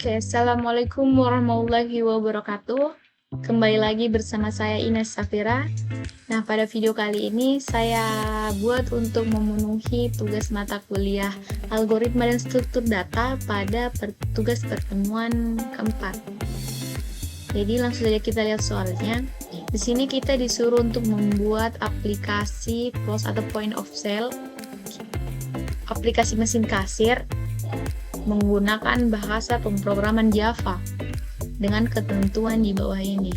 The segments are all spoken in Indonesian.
Oke, assalamualaikum warahmatullahi wabarakatuh. Kembali lagi bersama saya Ines Safira. Nah, pada video kali ini saya buat untuk memenuhi tugas mata kuliah algoritma dan struktur data pada tugas pertemuan keempat. Jadi langsung saja kita lihat soalnya. Di sini kita disuruh untuk membuat aplikasi POS atau point of sale, aplikasi mesin kasir menggunakan bahasa pemrograman Java dengan ketentuan di bawah ini.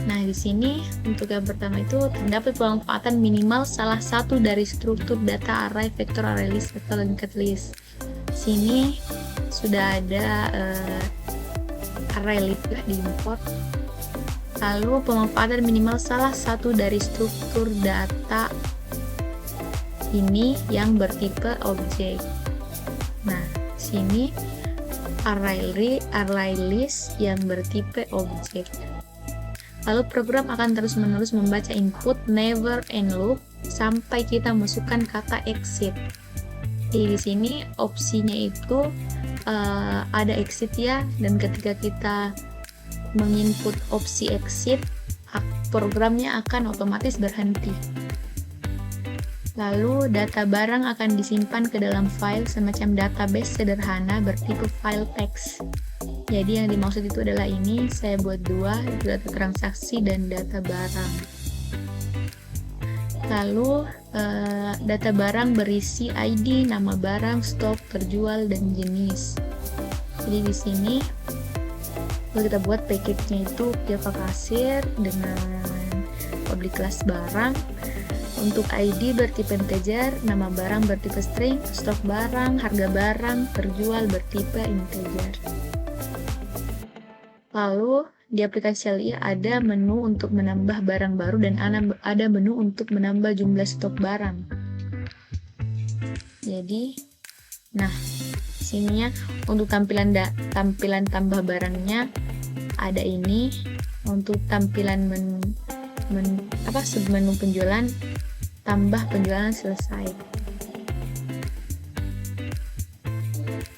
Nah, di sini untuk yang pertama itu terdapat pemanfaatan minimal salah satu dari struktur data array, vector array list, atau linked list. Sini sudah ada array list diimport. Lalu pemanfaatan minimal salah satu dari struktur data ini yang bertipe objek. Nah, sini array list yang bertipe objek. Lalu program akan terus-menerus membaca input never end loop sampai kita masukkan kata exit. Jadi di sini opsinya itu ada exit ya, dan ketika kita menginput opsi exit, programnya akan otomatis berhenti. Lalu data barang akan disimpan ke dalam file semacam database sederhana bertipe file text. Jadi yang dimaksud itu adalah ini, saya buat dua, data transaksi dan data barang. Lalu data barang berisi ID, nama barang, stok, terjual, dan jenis. Jadi di sini kita buat package-nya itu Java kasir dengan public class barang. Untuk ID bertipe integer, nama barang bertipe string, stok barang, harga barang, terjual bertipe integer. Lalu di aplikasi Alia ada menu untuk menambah barang baru dan ada menu untuk menambah jumlah stok barang. Jadi, nah sininya untuk tampilan tambah barangnya ada ini. Untuk tampilan submenu penjualan, tambah penjualan selesai.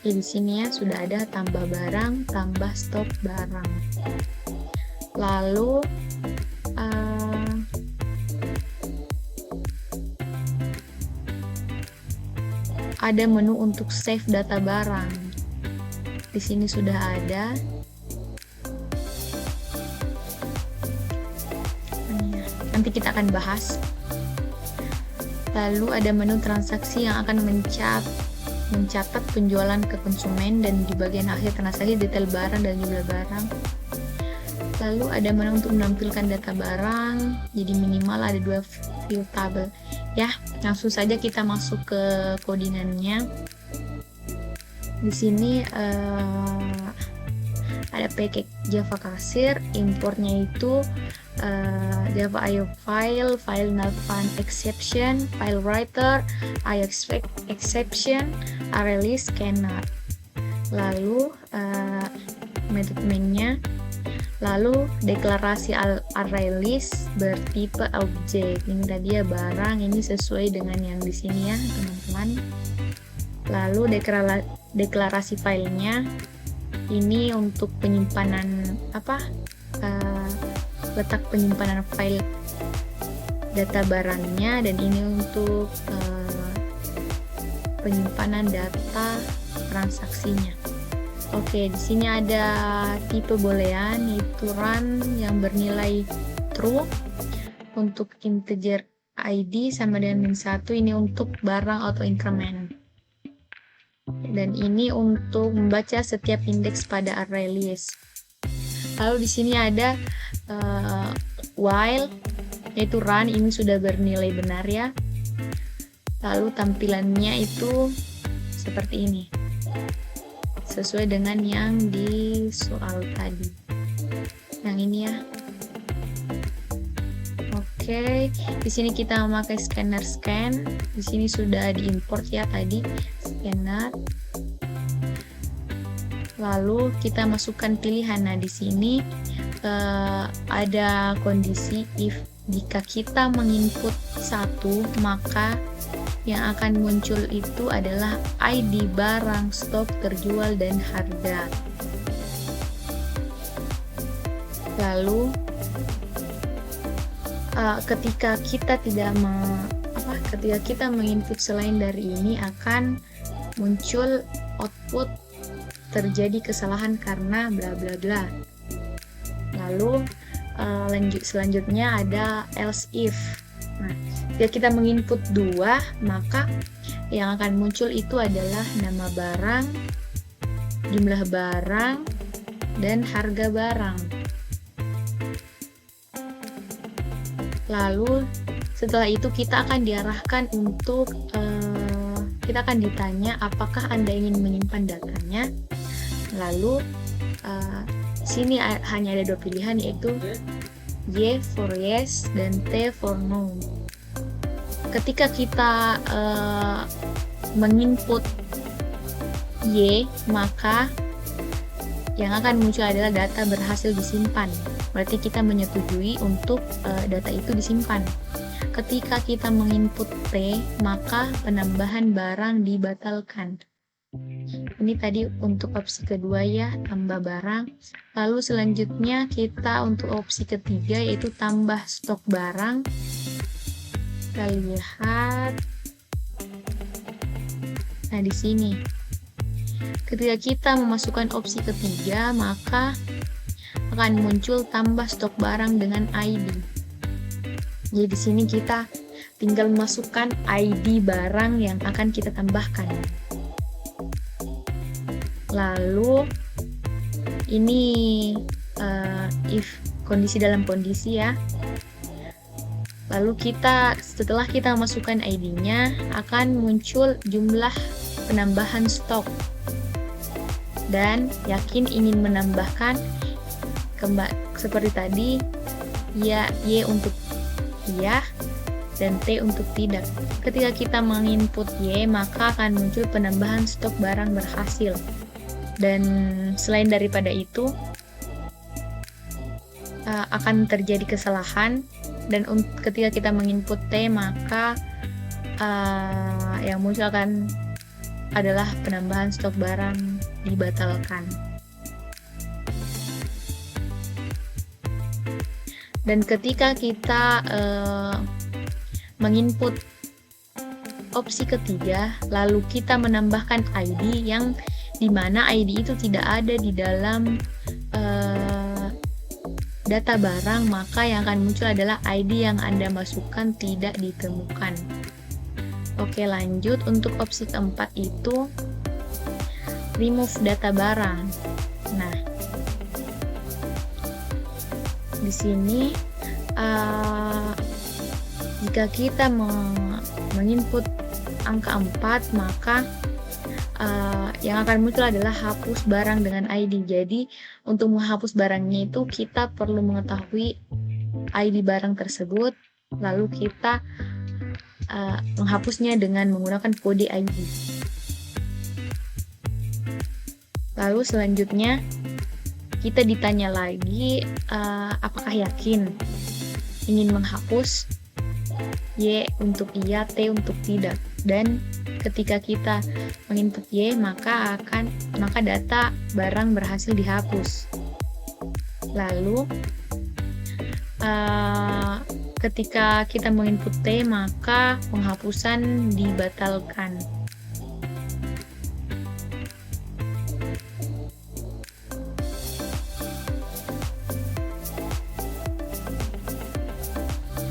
Di sini ya sudah ada tambah barang, tambah stok barang. Lalu ada menu untuk save data barang. Di sini sudah ada. Nanti kita akan bahas. Lalu ada menu transaksi yang akan mencatat penjualan ke konsumen, dan di bagian akhir transaksi detail barang dan jumlah barang. Lalu ada menu untuk menampilkan data barang, jadi minimal ada 2 view table. Ya, langsung saja kita masuk ke codingannya. Di sini ada package Java kasir, importnya itu Java IO file null find exception, file writer, IO exception, array list, cannot. Lalu method main-nya, lalu deklarasi array list bertipe objek. Ini tadi ya barang, ini sesuai dengan yang di sini ya teman-teman. Lalu deklarasi filenya, ini untuk penyimpanan letak penyimpanan file data barangnya, dan ini untuk penyimpanan data transaksinya. Oke, di sini ada tipe boolean, yaitu run yang bernilai true untuk integer ID sama dengan -1, ini untuk barang atau increment. Dan ini untuk membaca setiap indeks pada array list. Lalu di sini ada while, yaitu run, ini sudah bernilai benar ya. Lalu tampilannya itu seperti ini, sesuai dengan yang di soal tadi. Yang ini ya. Oke, di sini kita memakai scanner scan. Di sini sudah diimport ya tadi scanner. Lalu kita masukkan pilihan. Nah, di sini ada kondisi if jika kita menginput 1, maka yang akan muncul itu adalah ID barang, stok, terjual, dan harga. Lalu ketika kita ketika kita menginput selain dari ini akan muncul output terjadi kesalahan karena bla bla bla. Lalu selanjutnya ada else if. Nah, jika kita menginput 2, maka yang akan muncul itu adalah nama barang, jumlah barang, dan harga barang. Lalu setelah itu kita akan diarahkan untuk kita akan ditanya apakah Anda ingin menyimpan datanya. Lalu sini hanya ada 2 pilihan, yaitu Y for yes dan T for no. Ketika kita menginput Y, maka yang akan muncul adalah data berhasil disimpan. Berarti kita menyetujui untuk data itu disimpan. Ketika kita menginput T, maka penambahan barang dibatalkan. Ini tadi untuk opsi kedua ya, tambah barang. Lalu selanjutnya kita untuk opsi ketiga, yaitu tambah stok barang. Kita lihat. Nah, di sini. Ketika kita memasukkan opsi ketiga, maka akan muncul tambah stok barang dengan ID. Jadi di sini kita tinggal memasukkan ID barang yang akan kita tambahkan. Lalu ini if kondisi dalam kondisi ya. Lalu setelah kita masukkan ID-nya akan muncul jumlah penambahan stok. Dan yakin ingin menambahkan seperti tadi, ya Y untuk iya dan T untuk tidak. Ketika kita menginput Y, maka akan muncul penambahan stok barang berhasil. Dan selain daripada itu akan terjadi kesalahan, dan ketika kita menginput T, maka yang muncul adalah penambahan stok barang dibatalkan. Dan ketika kita menginput opsi ketiga, lalu kita menambahkan ID yang dimana ID itu tidak ada di dalam data barang, maka yang akan muncul adalah ID yang Anda masukkan tidak ditemukan. Oke, lanjut untuk opsi keempat itu remove data barang. Nah, di sini jika kita menginput angka 4, maka yang akan muncul adalah hapus barang dengan ID. Jadi untuk menghapus barangnya itu kita perlu mengetahui ID barang tersebut, lalu kita menghapusnya dengan menggunakan kode ID. Lalu selanjutnya kita ditanya lagi apakah yakin ingin menghapus, Y untuk iya, T untuk tidak. Dan ketika kita menginput Y, maka data barang berhasil dihapus. Lalu ketika kita menginput T, maka penghapusan dibatalkan.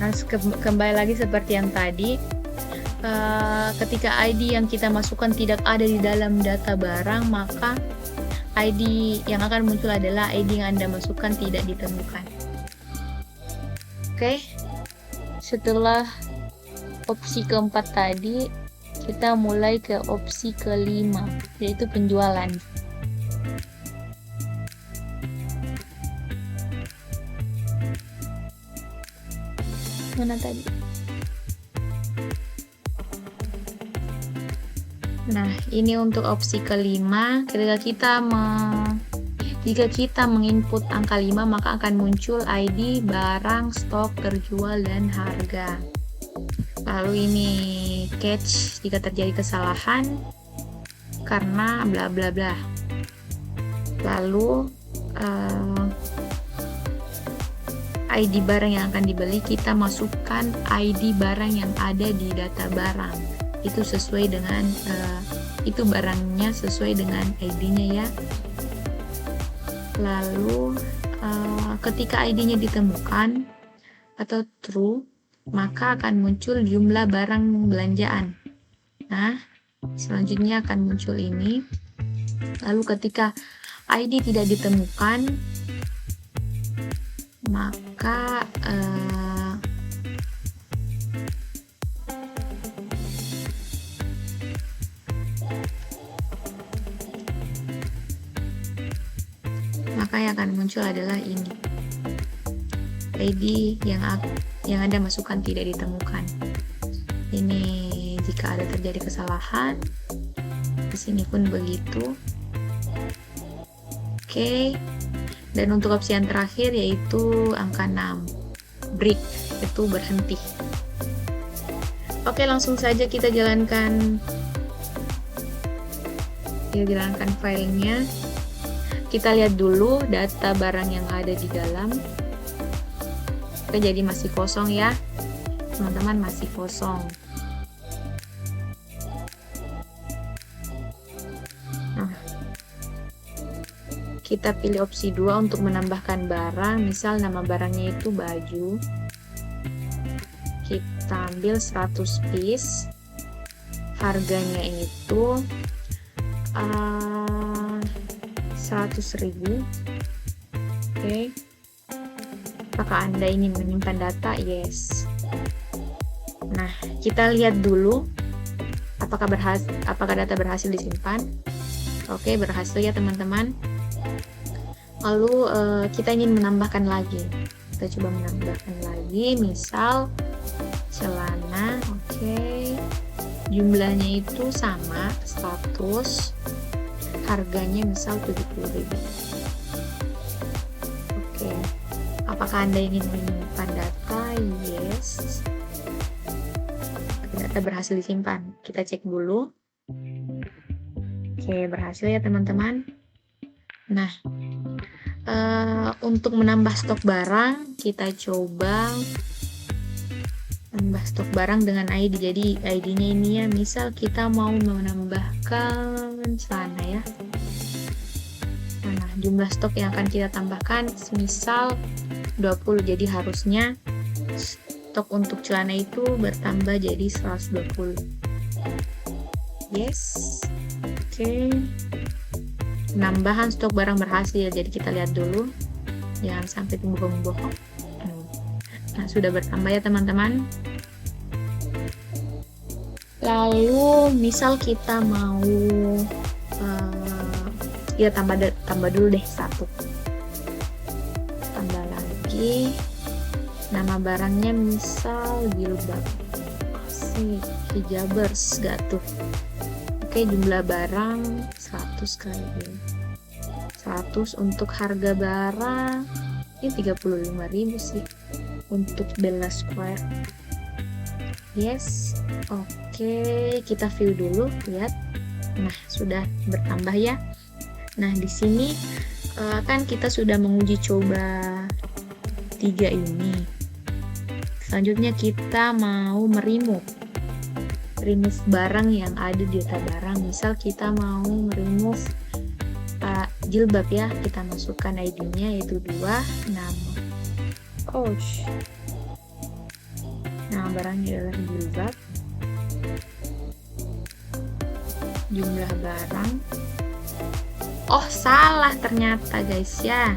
Nah, kembali lagi seperti yang tadi, ketika ID yang kita masukkan tidak ada di dalam data barang, maka ID yang akan muncul adalah ID yang Anda masukkan tidak ditemukan. Oke, setelah opsi keempat tadi, kita mulai ke opsi kelima, yaitu penjualan. Mana tadi? Nah, ini untuk opsi kelima. Jika kita menginput angka 5, maka akan muncul ID, barang, stok, terjual, dan harga. Lalu ini catch jika terjadi kesalahan karena bla bla bla. Lalu ID barang yang akan dibeli, kita masukkan ID barang yang ada di data barang. Itu sesuai dengan itu barangnya sesuai dengan ID-nya ya. Lalu ketika ID-nya ditemukan atau true, maka akan muncul jumlah barang belanjaan. Nah, selanjutnya akan muncul ini. Lalu ketika ID tidak ditemukan, maka yang akan muncul adalah ini. ID yang Anda masukkan tidak ditemukan. Ini jika ada terjadi kesalahan. Di sini pun begitu. Oke. Dan untuk opsi yang terakhir yaitu angka 6. Break, itu berhenti. Oke, langsung saja kita jalankan filenya. Kita lihat dulu data barang yang ada di dalam. Oke, jadi masih kosong ya. Teman-teman, masih kosong. Nah, kita pilih opsi 2 untuk menambahkan barang. Misal nama barangnya itu baju. Kita ambil 100 piece. Harganya itu 100.000. Oke. Apakah Anda ingin menyimpan data? Yes. Nah, kita lihat dulu apakah data berhasil disimpan. Oke, berhasil ya teman-teman. Lalu kita ingin menambahkan lagi. Kita coba menambahkan lagi, misal celana. Oke. Jumlahnya itu sama 100. Harganya misal 70.000. Oke. Apakah Anda ingin menyimpan data? Yes. Data berhasil disimpan. Kita cek dulu. Oke, berhasil ya teman-teman. Nah, untuk menambah stok barang, kita coba menambah stok barang dengan ID. Jadi ID-nya ini ya, misal kita mau menambahkan celana ya. Nah, jumlah stok yang akan kita tambahkan misal 20. Jadi harusnya stok untuk celana itu bertambah jadi 120. Yes. Oke. Penambahan stok barang berhasil. Jadi kita lihat dulu. Jangan sampai bohong-bohong. Nah, sudah bertambah ya teman-teman. Lalu misal kita mau tambah dulu deh 1. Tambah lagi. Nama barangnya misal jilbab. Asik, hijabers gatuh. Oke, jumlah barang 100 kali 100 untuk harga barang ini 35.000 sih untuk Bella Square. Yes. Oke, kita view dulu, lihat. Nah, sudah bertambah ya. Nah, di sini kan kita sudah menguji coba 3 ini. Selanjutnya kita mau remove barang yang ada di data barang. Misal kita mau remove jilbab ya, kita masukkan ID-nya yaitu 2, nama. Nah, barangnya adalah jilbab. Jumlah barang. Oh, salah ternyata guys ya.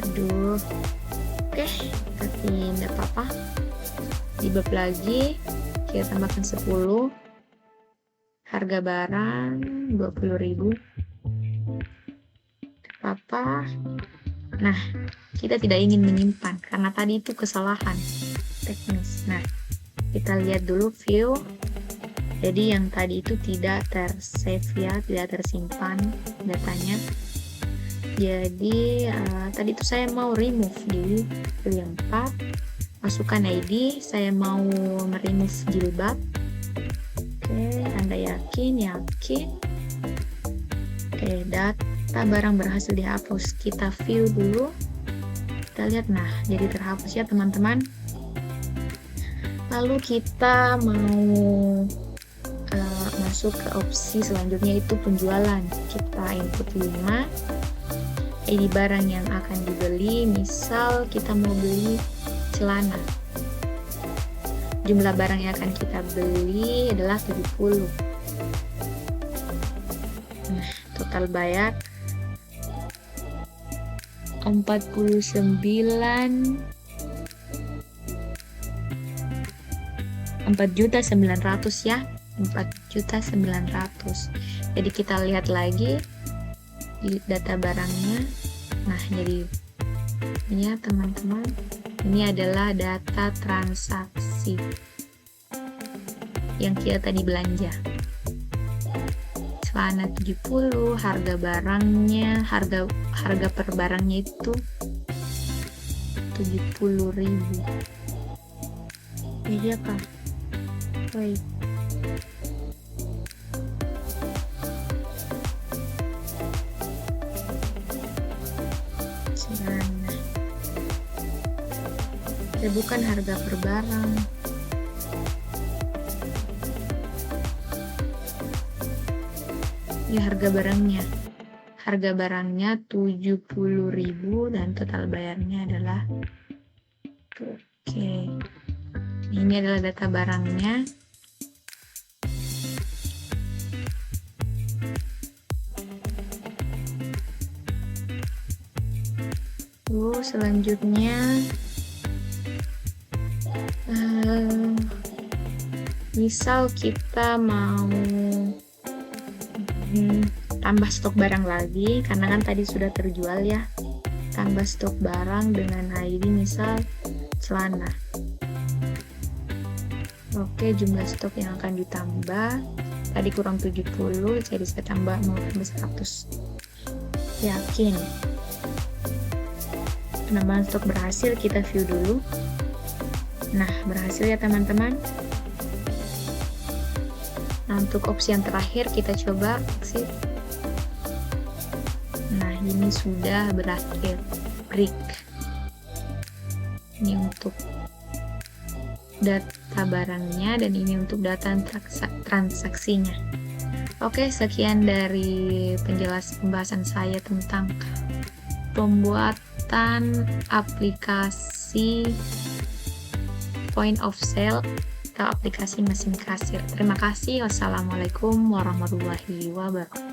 Aduh. Oke, tapi enggak apa-apa. Jilbab lagi. Kita tambahkan 10. Harga barang 20.000. Apa? Nah, kita tidak ingin menyimpan karena tadi itu kesalahan teknis. Nah, kita lihat dulu view. Jadi yang tadi itu tidak tersave ya, tidak tersimpan datanya. Jadi tadi itu saya mau remove di view yang 4. Masukkan ID, saya mau meremove jilbab. Oke, Anda yakin? Oke, barang berhasil dihapus. Kita view dulu. Kita lihat, nah jadi terhapus ya teman-teman. Lalu kita mau masuk ke opsi selanjutnya, itu penjualan. Kita input 5 ID barang yang akan dibeli. Misal kita mau beli celana, jumlah barang yang akan kita beli adalah 70. Nah, total bayar 4.900.000 ya, 4.900.000. Jadi kita lihat lagi di data barangnya. Nah, jadi ini ya teman-teman, ini adalah data transaksi yang kita tadi belanja. Celana 70, harga barangnya, harga per barangnya itu 70.000. Jadi apa? Baik. Celana. Ya, bukan harga per barang. Ya, harga barangnya. Harga barangnya 70.000 dan total bayarnya adalah oke. Ini adalah data barangnya. Lalu selanjutnya misal kita mau tambah stok barang lagi, karena kan tadi sudah terjual ya. Tambah stok barang dengan ID misal celana. Oke, jumlah stok yang akan ditambah tadi kurang 70, jadi saya tambah 100. Yakin penambahan stok berhasil. Kita view dulu. Nah, berhasil ya teman-teman. Nah, untuk opsi yang terakhir kita coba exit. Nah, ini sudah berakhir. Break. Ini untuk data barangnya dan ini untuk data transaksinya. Oke, sekian dari pembahasan saya tentang pembuatan aplikasi point of sale atau aplikasi mesin kasir. Terima kasih. Wassalamualaikum warahmatullahi wabarakatuh.